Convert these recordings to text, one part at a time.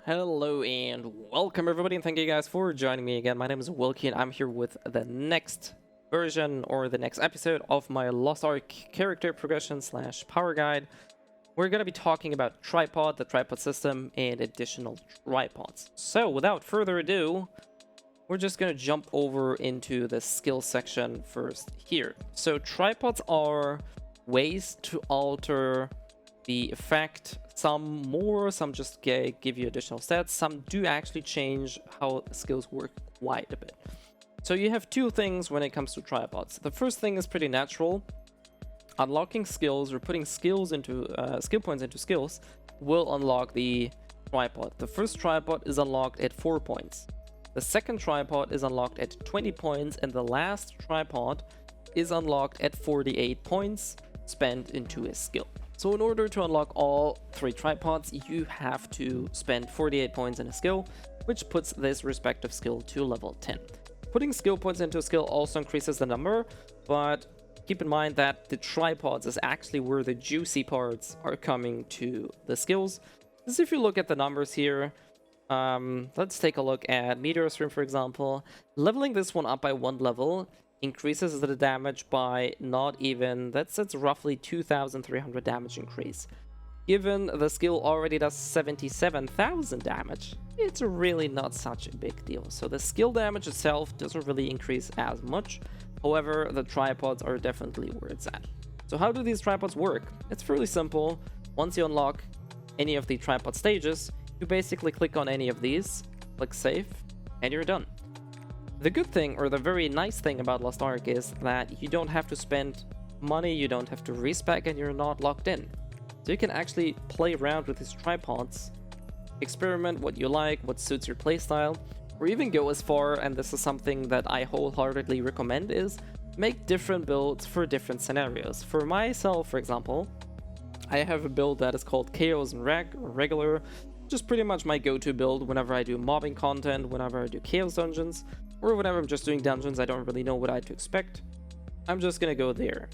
Hello and welcome everybody, and thank you guys for joining me again. My name is Wilkie and I'm here with the next version or the next episode of my Lost Ark character progression / power guide. We're going to be talking about tripod, the tripod system, and additional tripods. So without further ado, we're just going to jump over into the skill section first here. So tripods are ways to alter the effect. Some more, some just give you additional stats. Some do actually change how skills work quite a bit. So you have two things when it comes to tripods. The first thing is pretty natural. Unlocking skills or putting skills into skill points into skills will unlock the tripod. The first tripod is unlocked at 4 points. The second tripod is unlocked at 20 points, and the last tripod is unlocked at 48 points spent into a skill. So in order to unlock all three tripods, you have to spend 48 points in a skill, which puts this respective skill to level 10. Putting skill points into a skill also increases the number, but keep in mind that the tripods is actually where the juicy parts are coming to the skills. Because if you look at the numbers here, let's take a look at Meteor Stream, for example. Leveling this one up by 1 level increases the damage by not even, that's roughly 2,300 damage increase. Given the skill already does 77,000 damage, it's really not such a big deal. So the skill damage itself doesn't really increase as much. However, the tripods are definitely where it's at. So how do these tripods work? It's fairly simple. Once you unlock any of the tripod stages, you basically click on any of these, click save, and you're done. The good thing, or the very nice thing about Lost Ark, is that you don't have to spend money, you don't have to respec, and you're not locked in. So you can actually play around with these tripods, experiment what you like, what suits your playstyle, or even go as far, and this is something that I wholeheartedly recommend, is make different builds for different scenarios. For myself, for example, I have a build that is called Chaos and Regular, which is pretty much my go-to build whenever I do mobbing content, whenever I do Chaos dungeons, or whenever I'm just doing dungeons I don't really know what I had to expect. I'm just gonna go there.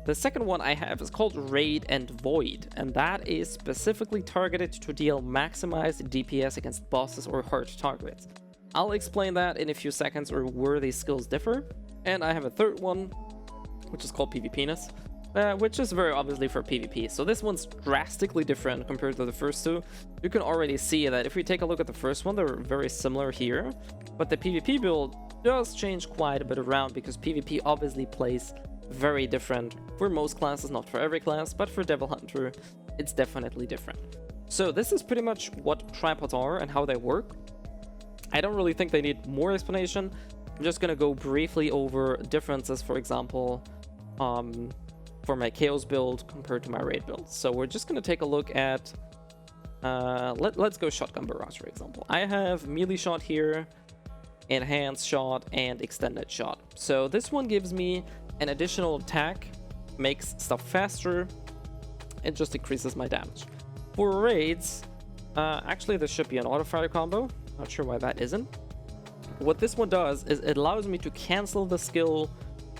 The second one I have is called Raid and Void, and that is specifically targeted to deal maximized DPS against bosses or hard targets. I'll explain that in a few seconds, or where these skills differ. And I have a third one, which is called PvPness, which is very obviously for PvP. So this one's drastically different compared to the first two. You can already see that if we take a look at the first one, they're very similar here. But the PvP build does change quite a bit around, because PvP obviously plays very different for most classes, not for every class, but for Devil Hunter, it's definitely different. So this is pretty much what tripods are and how they work. I don't really think they need more explanation. I'm just gonna go briefly over differences, for example, for my Chaos build compared to my Raid build. So we're just gonna take a look at, let's go Shotgun Barrage, for example. I have melee shot here, enhanced shot, and extended shot. So this one gives me an additional attack, makes stuff faster, and just increases my damage. For raids, actually this should be an auto fire combo. Not sure why that isn't. What this one does is it allows me to cancel the skill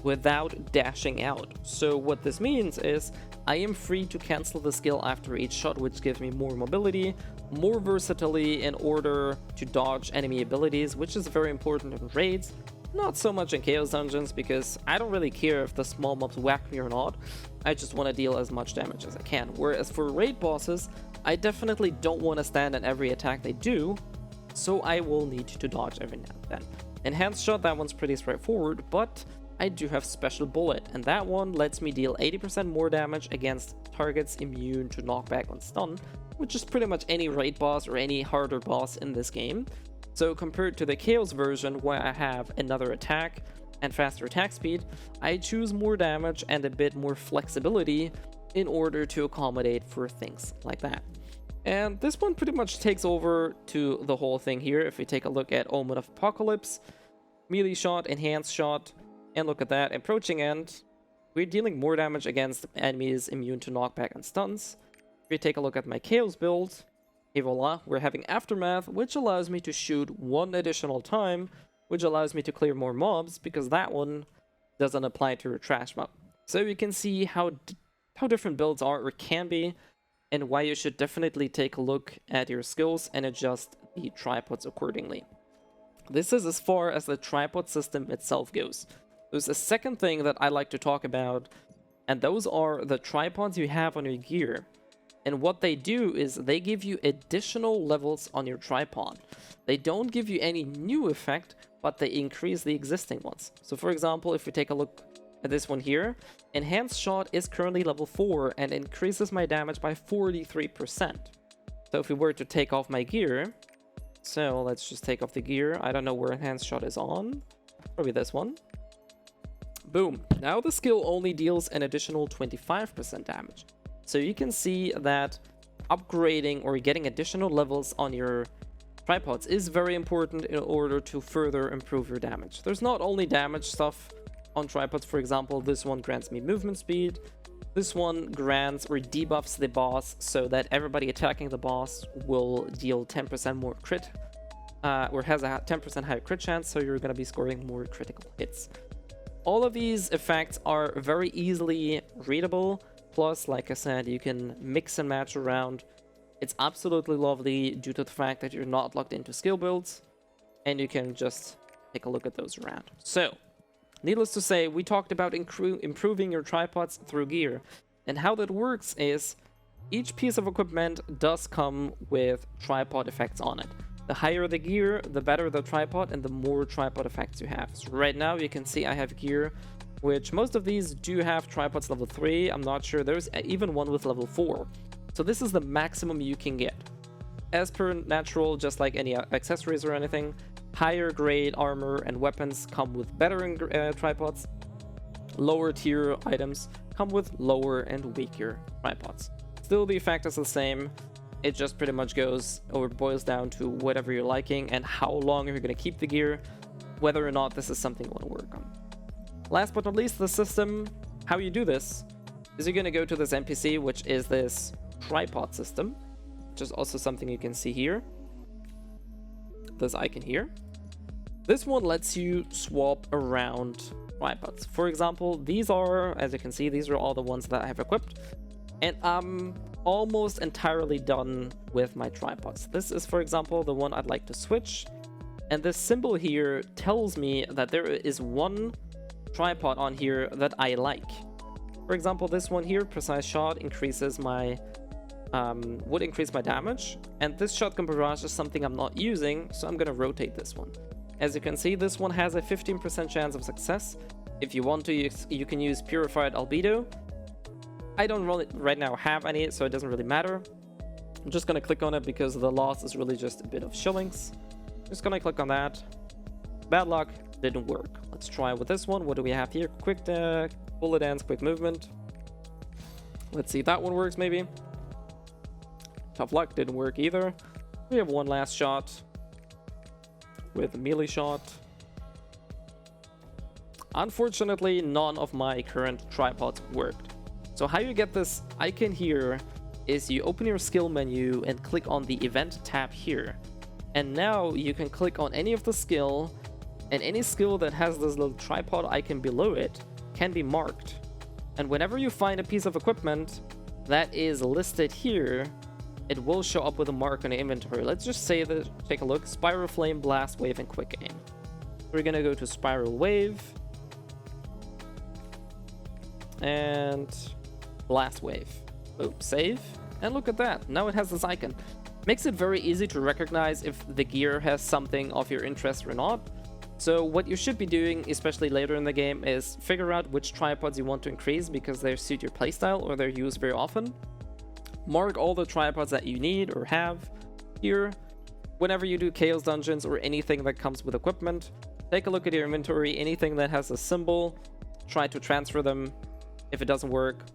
without dashing out. So what this means is I am free to cancel the skill after each shot, which gives me more mobility, more versatility in order to dodge enemy abilities, which is very important in raids. Not so much in Chaos dungeons, because I don't really care if the small mobs whack me or not. I just want to deal as much damage as I can. Whereas for raid bosses, I definitely don't want to stand in every attack they do, so I will need to dodge every now and then. Enhanced shot, that one's pretty straightforward, but I do have Special Bullet, and that one lets me deal 80% more damage against targets immune to knockback on stun, which is pretty much any raid boss or any harder boss in this game. So compared to the Chaos version, where I have another attack and faster attack speed, I choose more damage and a bit more flexibility in order to accommodate for things like that. And this one pretty much takes over to the whole thing here. If we take a look at Omen of Apocalypse, melee shot, enhanced shot, and look at that, approaching end, we're dealing more damage against enemies immune to knockback and stuns. If we take a look at my Chaos build, et voila, we're having Aftermath, which allows me to shoot one additional time, which allows me to clear more mobs, because that one doesn't apply to a trash mob. So you can see how different builds are or can be. and why you should definitely take a look at your skills and adjust the tripods accordingly. This is as far as the tripod system itself goes. There's a second thing that I like to talk about, and those are the tripods you have on your gear. And what they do is they give you additional levels on your tripod. They don't give you any new effect, but they increase the existing ones. So for example, if we take a look at this one here, Enhanced Shot is currently level 4 and increases my damage by 43%. So if we were to take off my gear, so let's just take off the gear. I don't know where Enhanced Shot is on. Probably this one. Boom. Now the skill only deals an additional 25% damage. So you can see that upgrading or getting additional levels on your tripods is very important in order to further improve your damage. There's not only damage stuff on tripods. For example, this one grants me movement speed. This one grants or debuffs the boss so that everybody attacking the boss will deal 10% more crit, or has a 10% higher crit chance, so you're going to be scoring more critical hits. All of these effects are very easily readable. Plus, like I said, you can mix and match around. It's absolutely lovely due to the fact that you're not locked into skill builds, and you can just take a look at those around. So, needless to say, we talked about improving your tripods through gear. And how that works is each piece of equipment does come with tripod effects on it. The higher the gear, the better the tripod and the more tripod effects you have. So right now you can see I have gear, which most of these do have tripods level 3. I'm not sure. There's even one with level 4. So this is the maximum you can get. As per natural, just like any accessories or anything, higher grade armor and weapons come with better tripods. Lower tier items come with lower and weaker tripods. Still, the effect is the same. It just pretty much goes or boils down to whatever you're liking and how long you're going to keep the gear, whether or not this is something you want to work on. Last but not least, the system. How you do this is you're going to go to this NPC, which is this tripod system, which is also something you can see here. This icon here. This one lets you swap around tripods. For example, these are, as you can see, these are all the ones that I have equipped. And I'm almost entirely done with my tripods. This is, for example, the one I'd like to switch. And this symbol here tells me that there is one tripod on here that I like. For example, this one here, Precise Shot, increases my would increase my damage, and this Shotgun Barrage is something I'm not using, so I'm gonna rotate this one. As you can see, this one has a 15% chance of success. If you want to, you can use Purified Albedo. I don't really right now have any, so it doesn't really matter. I'm just gonna click on it because the loss is really just a bit of shillings. Just gonna click on that. Bad luck, didn't work. Let's try with this one. What do we have here? Quick bullet dance, quick movement. Let's see if that one works maybe. Tough luck, didn't work either. We have one last shot with a melee shot. Unfortunately, none of my current tripods worked. So how you get this icon here is you open your skill menu and click on the event tab here. And now you can click on any of the skill, and any skill that has this little tripod icon below it can be marked. And whenever you find a piece of equipment that is listed here, it will show up with a mark on the inventory. Let's just say that, take a look, Spiral Flame, Blast Wave, and Quick Aim. We're gonna go to Spiral Wave and Blast Wave. Boom, save, and look at that. Now it has this icon. Makes it very easy to recognize if the gear has something of your interest or not. So what you should be doing, especially later in the game, is figure out which tripods you want to increase because they suit your playstyle or they're used very often. Mark all the tripods that you need or have here. Whenever you do Chaos Dungeons or anything that comes with equipment, take a look at your inventory. Anything that has a symbol, try to transfer them. If it doesn't work,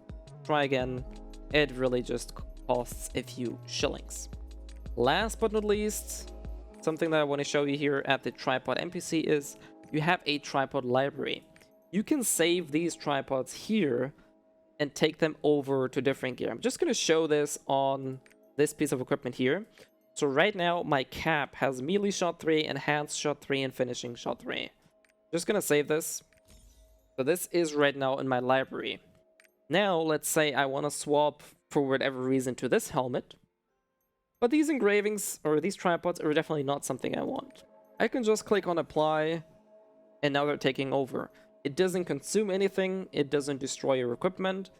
try again. It really just costs a few shillings. Last but not least, something that I want to show you here at the tripod NPC is you have a tripod library. You can save these tripods here and take them over to different gear. I'm just going to show this on this piece of equipment here. So right now my cap has melee shot 3, enhanced shot 3, and finishing shot 3. Just going to save this. So this is right now in my library. Now let's say I want to swap for whatever reason to this helmet. But these engravings or these tripods are definitely not something I want. I can just click on apply and now they're taking over. It doesn't consume anything, it doesn't destroy your equipment.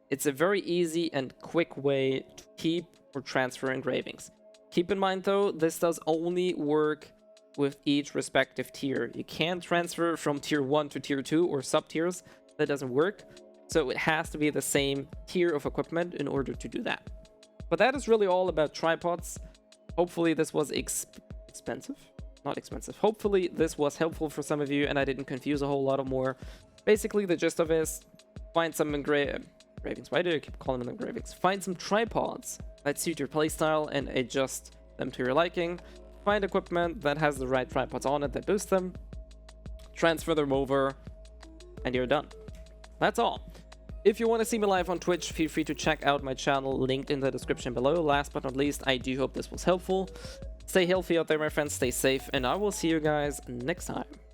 It's a very easy and quick way to keep or transfer engravings. Keep in mind though, this does only work with each respective tier. You can't transfer from tier 1 to tier 2 or sub-tiers. That doesn't work. So it has to be the same tier of equipment in order to do that. But that is really all about tripods. Hopefully this was expensive. Not expensive. Hopefully this was helpful for some of you and I didn't confuse a whole lot more. Basically the gist of it is find some engravings. Why do I keep calling them engravings? Find some tripods that suit your playstyle and adjust them to your liking. Find equipment that has the right tripods on it that boost them. Transfer them over and you're done. That's all. If you want to see me live on Twitch, feel free to check out my channel linked in the description below. Last but not least, I do hope this was helpful. Stay healthy out there, my friends, stay safe, and I will see you guys next time.